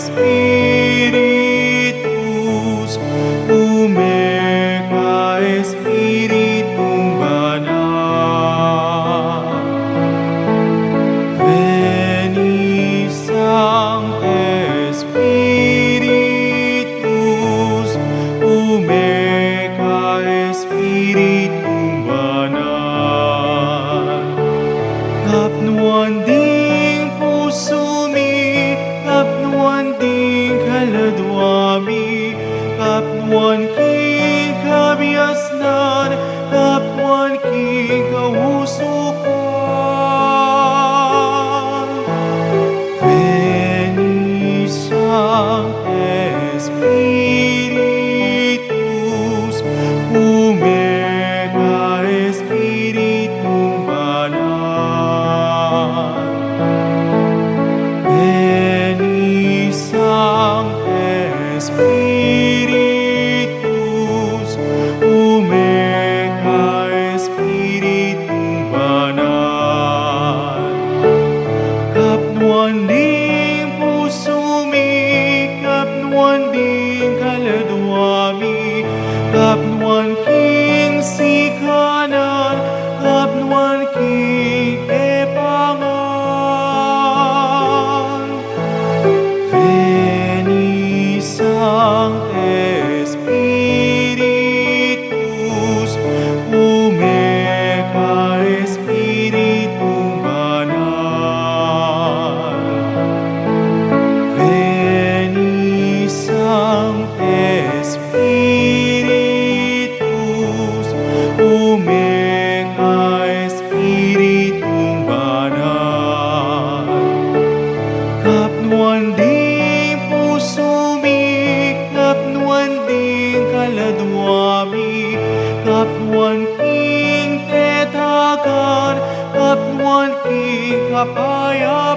Spiritus, Umeka Spiritum Banal. Veni Sancte Spiritus, Umeka Spiritum Banal. Kapnuan ding puso mi, kapnuan ding kaladwami, kapnuan king kabiasnan, kapnuan king kahusukan. Veni Sancte Spiritus, Umeka Spiritum Banal. Veni Sancte Spiritus, Umeka Spiritum Banal. Kapnuan ding puso mi, kapnuan ding kaladwami, kapnuan king sikanan, kapnuan king epangan. Veni Sancte Spiritus, Umeka Spiritum Banal. Veni Sancte Spiritus, Umeka Spiritum Banal. Kapnuan ding puso mi, kapnuan ding kaladwami, kapnuan king tetagan, kapnuan king kapayapaan.